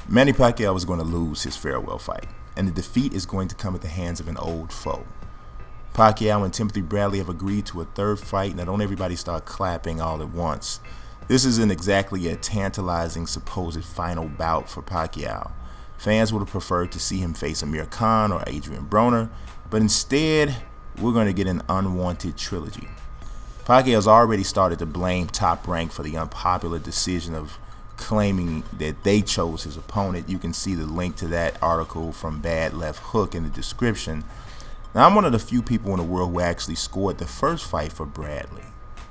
Manny Pacquiao was going to lose his farewell fight, and the defeat is going to come at the hands of an old foe. Pacquiao and Timothy Bradley have agreed to a third fight. Now don't everybody start clapping all at once. This isn't exactly a tantalizing supposed final bout for Pacquiao. Fans would have preferred to see him face Amir Khan or Adrian Broner, but instead, we're going to get an unwanted trilogy. Pacquiao's already started to blame Top Rank for the unpopular decision of claiming that they chose his opponent. You can see the link to that article from Bad Left Hook in the description. Now, I'm one of the few people in the world who actually scored the first fight for Bradley.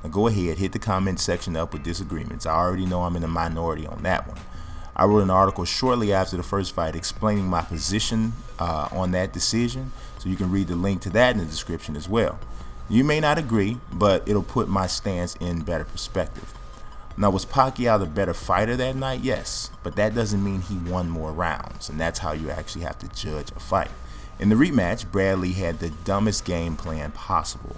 Now, go ahead, hit the comment section up with disagreements. I already know I'm in the minority on that one. I wrote an article shortly after the first fight explaining my position on that decision, so you can read the link to that in the description as well. You may not agree, but it'll put my stance in better perspective. Now, was Pacquiao the better fighter that night? Yes, but that doesn't mean he won more rounds, and that's how you actually have to judge a fight. In the rematch, Bradley had the dumbest game plan possible.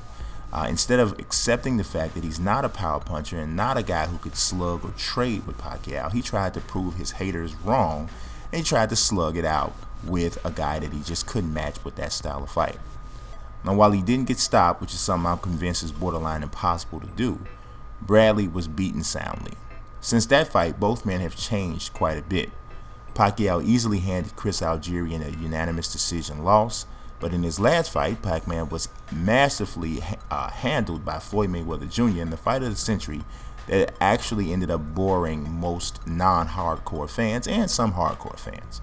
Instead of accepting the fact that he's not a power puncher and not a guy who could slug or trade with Pacquiao, he tried to prove his haters wrong, and he tried to slug it out with a guy that he just couldn't match with that style of fight. Now, while he didn't get stopped, which is something I'm convinced is borderline impossible to do, Bradley was beaten soundly. Since that fight, both men have changed quite a bit. Pacquiao easily handed Chris Algieri a unanimous decision loss, but in his last fight, Pac-Man was masterfully handled by Floyd Mayweather Jr. in the fight of the century that actually ended up boring most non-hardcore fans and some hardcore fans.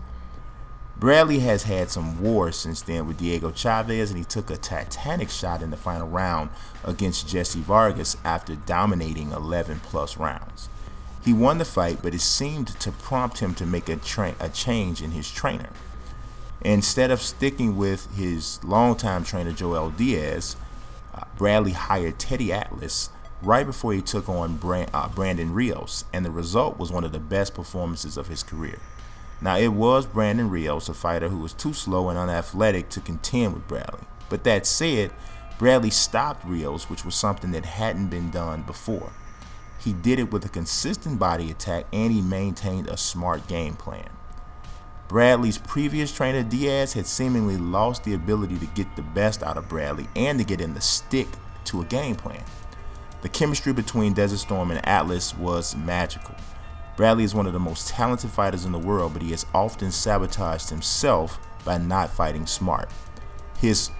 Bradley has had some wars since then with Diego Chavez, and he took a titanic shot in the final round against Jesse Vargas after dominating 11 plus rounds. He won the fight, but it seemed to prompt him to make a change in his trainer. Instead of sticking with his longtime trainer Joel Diaz, Bradley hired Teddy Atlas right before he took on Brandon Rios, and the result was one of the best performances of his career. Now, it was Brandon Rios, a fighter who was too slow and unathletic to contend with Bradley. But that said, Bradley stopped Rios, which was something that hadn't been done before. He did it with a consistent body attack, and he maintained a smart game plan. Bradley's previous trainer Diaz had seemingly lost the ability to get the best out of Bradley and to get him to stick to a game plan. The chemistry between Desert Storm and Atlas was magical. Bradley is one of the most talented fighters in the world, but he has often sabotaged himself by not fighting smart. His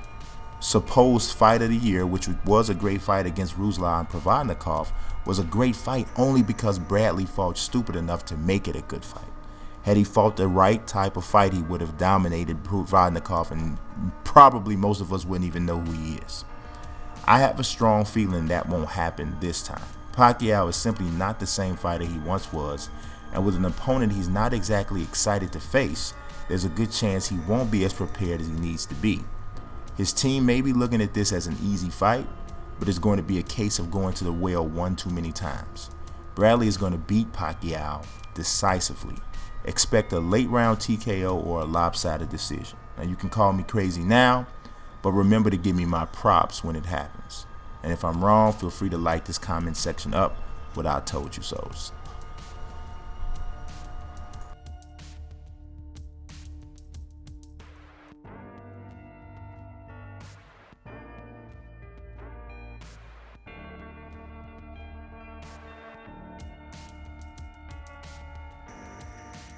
supposed fight of the year, which was a great fight against Ruslan Provodnikov, was a great fight only because Bradley fought stupid enough to make it a good fight. Had he fought the right type of fight, he would have dominated Provodnikov, and probably most of us wouldn't even know who he is. I have a strong feeling that won't happen this time. Pacquiao is simply not the same fighter he once was, and with an opponent he's not exactly excited to face, there's a good chance he won't be as prepared as he needs to be. His team may be looking at this as an easy fight, but it's going to be a case of going to the well one too many times. Bradley is going to beat Pacquiao decisively. Expect a late round TKO or a lopsided decision. Now, you can call me crazy now, but remember to give me my props when it happens. And if I'm wrong, feel free to light this comment section up with "I told you so's."